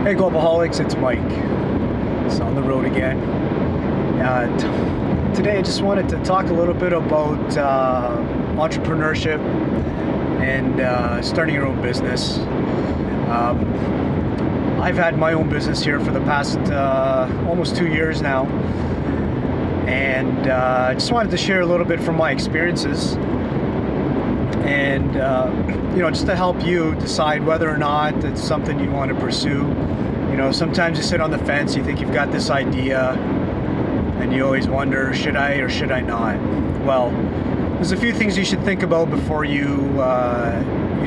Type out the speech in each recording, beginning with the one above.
Hey Globaholics, it's Mike. It's on the road again. Today I just wanted to talk a little bit about entrepreneurship and starting your own business. I've had my own business here for the past almost 2 years now, and I just wanted to share a little bit from my experiences and just to help you decide whether or not it's something you want to pursue. Sometimes you sit on the fence, you think you've got this idea, and you always wonder, should I or should I not? Well, there's a few things you should think about before you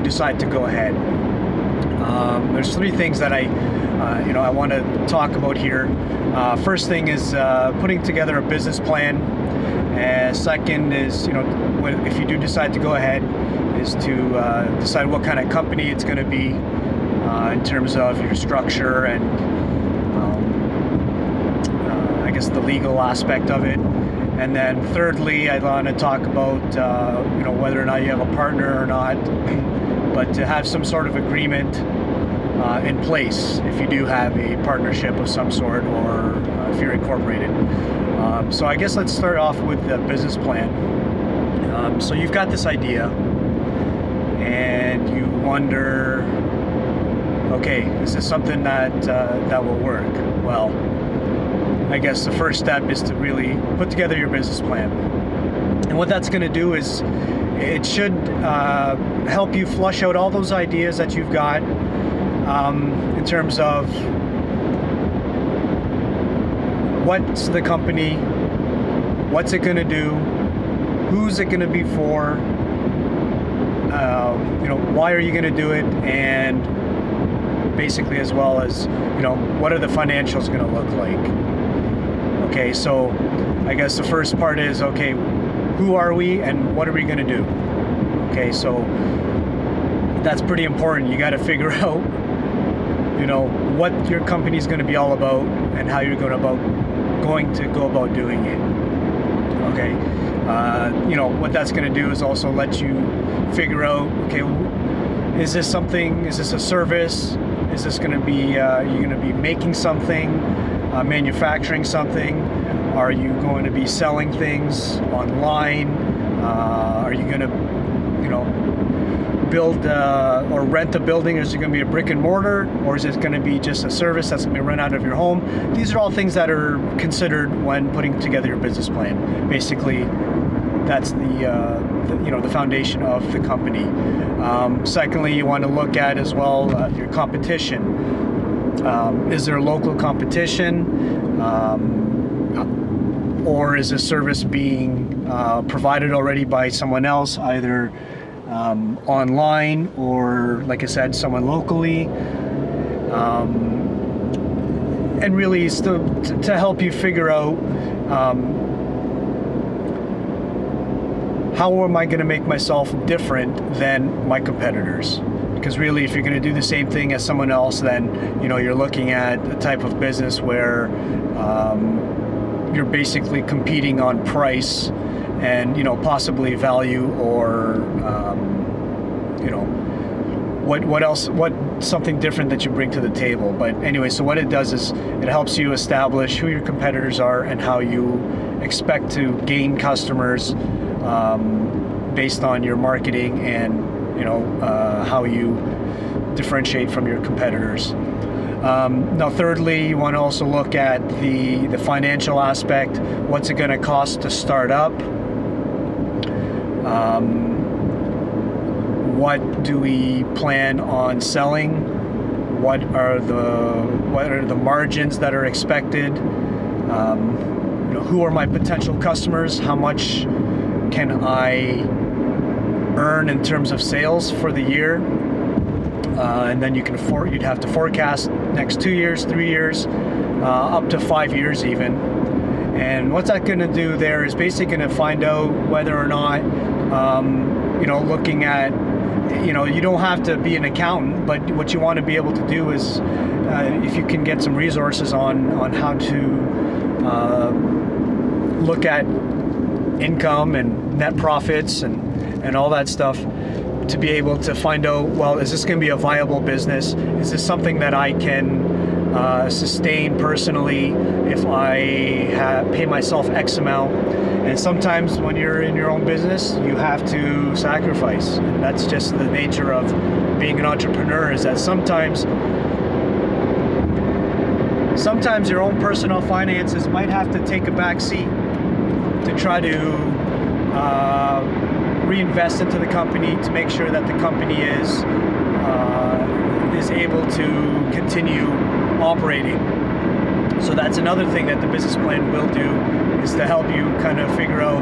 decide to go ahead. There's 3 things that I want to talk about here. First thing is putting together a business plan. Second is, if you do decide to go ahead, is to decide what kind of company it's going to be in terms of your structure and I guess the legal aspect of it. And then thirdly, I want to talk about whether or not you have a partner or not, but to have some sort of agreement in place if you do have a partnership of some sort, or if you're incorporated. So I guess let's start off with the business plan. So you've got this idea and you wonder, okay, is this something that will work? Well, I guess the first step is to really put together your business plan. And what that's going to do is it should help you flush out all those ideas that you've got in terms of what's the company, what's it going to do, who's it going to be for, why are you going to do it, and basically as well as, what are the financials going to look like. Okay, so I guess the first part is, okay, who are we and what are we going to do? Okay, so that's pretty important. You got to figure out, what your company is going to be all about and how you're going to go about doing it. Okay, what that's going to do is also let you figure out, okay, is this a service? Is this going to be, you're going to be making something, manufacturing something? Are you going to be selling things online? Are you going to, build or rent a building? Is it going to be a brick and mortar, or is it going to be just a service that's going to be run out of your home? These are all things that are considered when putting together your business plan. Basically, that's the foundation of the company. Secondly, you want to look at as well your competition. Is there local competition, or is a service being provided already by someone else, either online or, like I said, someone locally? And really it's to help you figure out how am I going to make myself different than my competitors? Because really, if you're going to do the same thing as someone else, then you're looking at a type of business where you're basically competing on price and possibly value, or what something different that you bring to the table. But anyway, so what it does is it helps you establish who your competitors are and how you expect to gain customers based on your marketing and how you differentiate from your competitors. Now, thirdly, you want to also look at the financial aspect. What's it going to cost to start up? What do we plan on selling? What are the margins that are expected? Who are my potential customers? How much can I earn in terms of sales for the year? And then you'd have to forecast next 2 years, 3 years, up to 5 years even. And what's that going to do there is basically going to find out whether or not, looking at, you don't have to be an accountant, but what you want to be able to do is, if you can get some resources on how to look at income and net profits and all that stuff, to be able to find out, well, is this going to be a viable business? Is this something that I can sustain personally if I pay myself X amount? And sometimes when you're in your own business, you have to sacrifice. And that's just the nature of being an entrepreneur, is that sometimes your own personal finances might have to take a back seat to try to reinvest into the company, to make sure that the company is able to continue operating. So that's another thing that the business plan will do, is to help you kind of figure out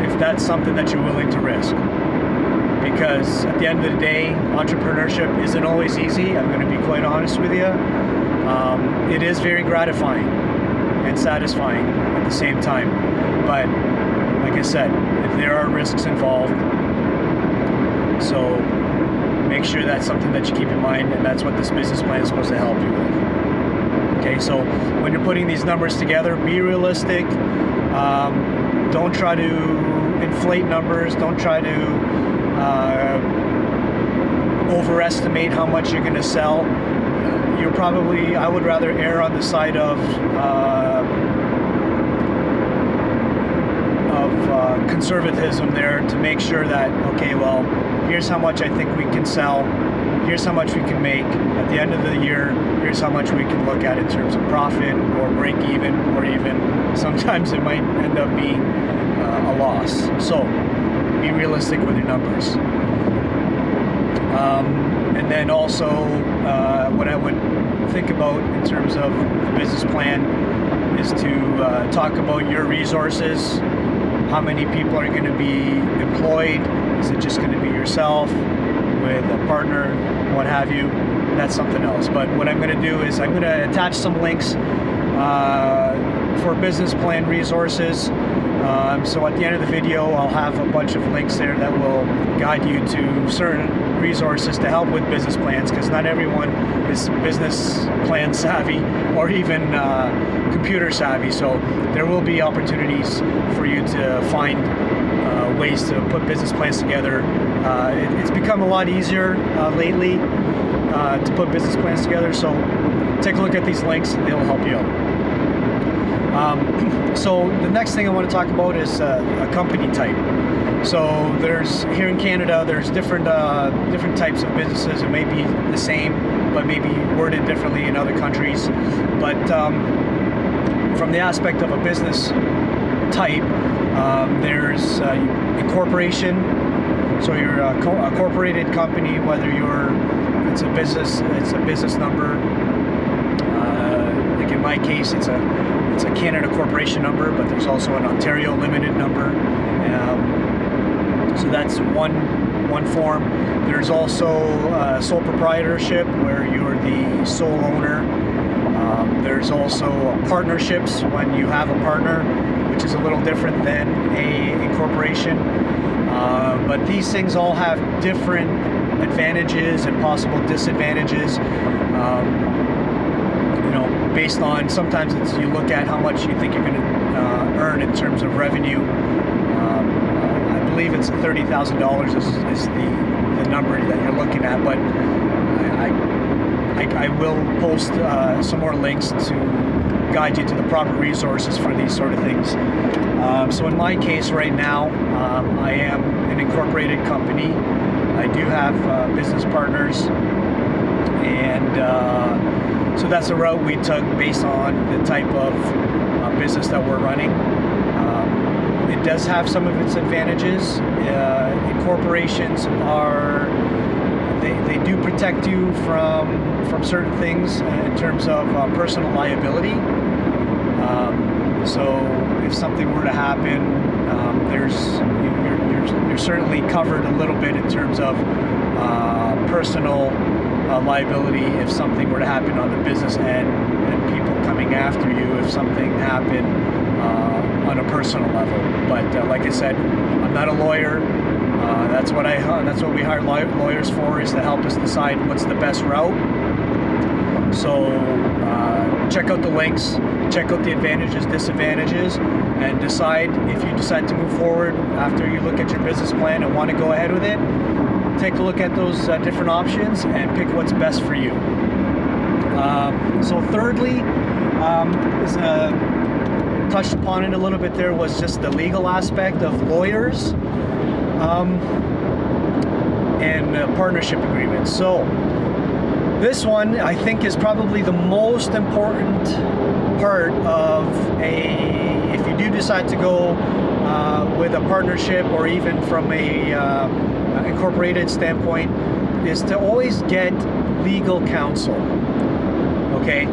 if that's something that you're willing to risk. Because at the end of the day, entrepreneurship isn't always easy. I'm going to be quite honest with you. It is very gratifying and satisfying at the same time. But like I said, there are risks involved. So make sure that's something that you keep in mind, and that's what this business plan is supposed to help you with. Okay, so when you're putting these numbers together, be realistic. Don't try to inflate numbers. Don't try to overestimate how much you're going to sell. I would rather err on the side of conservatism there, to make sure that, okay, well, here's how much I think we can sell, here's how much we can make at the end of the year, here's how much we can look at in terms of profit or break even, or even sometimes it might end up being a loss. So be realistic with your numbers. And then also what I would think about in terms of the business plan is to talk about your resources. How many people are going to be employed? Is it just going to be yourself with a partner, what have you? That's something else. But what I'm going to do is I'm going to attach some links for business plan resources. So at the end of the video, I'll have a bunch of links there that will guide you to certain resources to help with business plans, because not everyone is business plan savvy or even computer savvy. So there will be opportunities for you to find ways to put business plans together. It's become a lot easier lately to put business plans together. So take a look at these links; they'll help you out. So the next thing I want to talk about is a company type. So here in Canada, there's different types of businesses. It may be the same, but maybe worded differently in other countries. But from the aspect of a business type, there's incorporation. So you're a corporated company, whether it's a business number. Like in my case, it's a Canada corporation number, but there's also an Ontario limited number. So that's one form. There's also sole proprietorship, where you're the sole owner. There's also partnerships, when you have a partner, which is a little different than a incorporation. But these things all have different advantages and possible disadvantages. Based on, sometimes you look at how much you think you're going to earn in terms of revenue. I believe it's $30,000 is the number that you're looking at, but I will post some more links to guide you to the proper resources for these sort of things. So in my case right now, I am an incorporated company. I do have business partners, and so that's the route we took based on the type of business that we're running. It does have some of its advantages. Incorporations they do protect you from certain things in terms of personal liability. So if something were to happen, you're certainly covered a little bit in terms of personal liability if something were to happen on the business end, and people coming after you if something happened on a personal level. But like I said, I'm not a lawyer. That's what we hire lawyers for, is to help us decide what's the best route. So check out the links, check out the advantages, disadvantages, and if you decide to move forward after you look at your business plan and want to go ahead with it, take a look at those different options and pick what's best for you. So thirdly, is touched upon it a little bit there, was just the legal aspect of lawyers and partnership agreements. So this one, I think, is probably the most important part of if you do decide to go with a partnership, or even from a incorporated standpoint, is to always get legal counsel. Okay,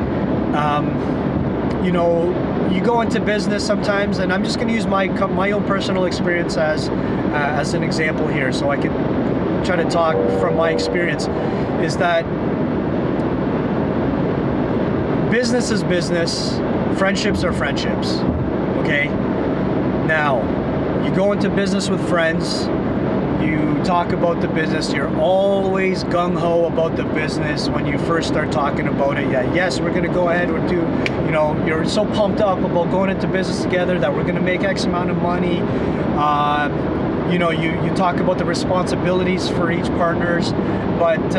you know, you go into business sometimes, and I'm just going to use my own personal experience as an example here, so I can try to talk from my experience. Is that business is business, friendships are friendships. Okay, now you go into business with friends. You talk about the business, you're always gung-ho about the business when you first start talking about it. Yeah, yes, we're going to go ahead and do, you know, you're so pumped up about going into business together that we're going to make X amount of money. You know, you talk about the responsibilities for each partners, but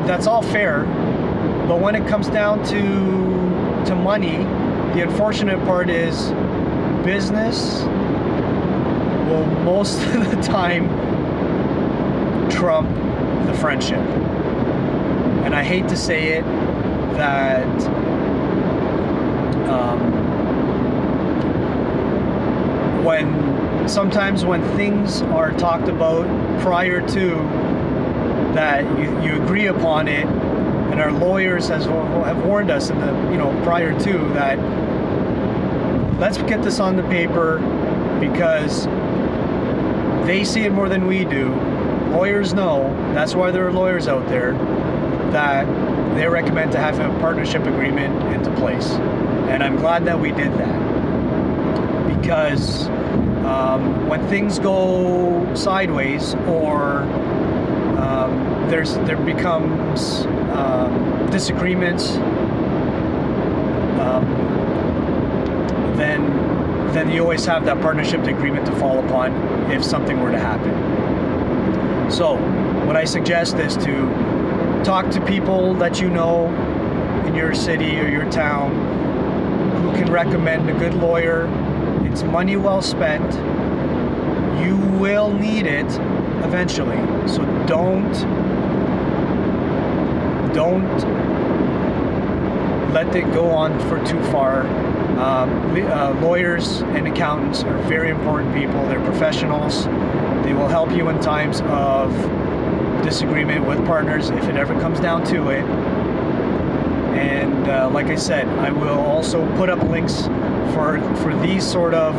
that's all fair. But when it comes down to money, the unfortunate part is business will most of the time trump the friendship. And I hate to say it, that sometimes when things are talked about prior to that, you agree upon it, and our lawyers have warned us in the, you know, prior to that, let's get this on the paper, because they see it more than we do. Lawyers know, that's why there are lawyers out there, that they recommend to have a partnership agreement into place. And I'm glad that we did that, because when things go sideways, or there becomes disagreements, then you always have that partnership agreement to fall upon if something were to happen. So what I suggest is to talk to people that you know in your city or your town who can recommend a good lawyer. It's money well spent. You will need it eventually. So don't let it go on for too far. Lawyers and accountants are very important people. They're professionals. They will help you in times of disagreement with partners if it ever comes down to it. And like I said, I will also put up links for these sort of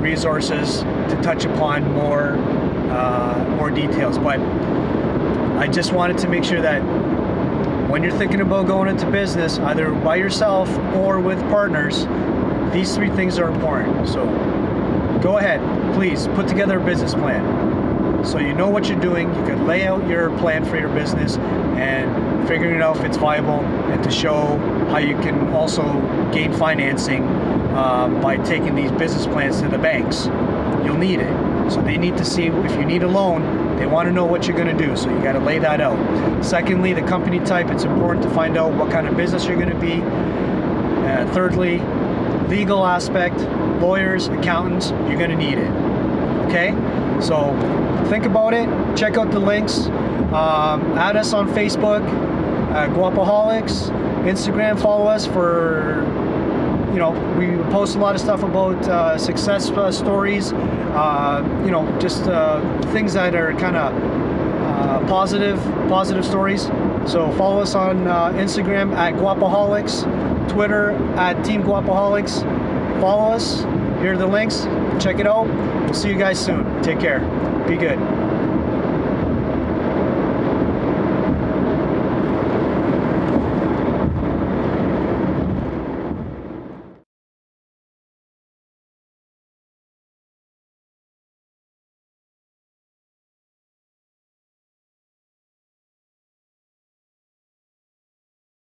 resources to touch upon more details. But I just wanted to make sure that when you're thinking about going into business, either by yourself or with partners, these three things are important. So go ahead, please put together a business plan, so you know what you're doing. You can lay out your plan for your business and figuring out if it's viable, and to show how you can also gain financing by taking these business plans to the banks. You'll need it. So they need to see if you need a loan. They want to know what you're going to do, so you got to lay that out. Secondly, the company type. It's important to find out what kind of business you're going to be. Thirdly, legal aspect, lawyers, accountants, you're going to need it. Okay? So think about it. Check out the links. Add us on Facebook, Guapoholics. Instagram, follow us for, you know, we post a lot of stuff about success stories, you know, just things that are kind of positive stories. So follow us on Instagram at Guapoholics, Twitter at Team Guapoholics. Follow us. Here are the links. Check it out. We'll see you guys soon. Take care. Be good.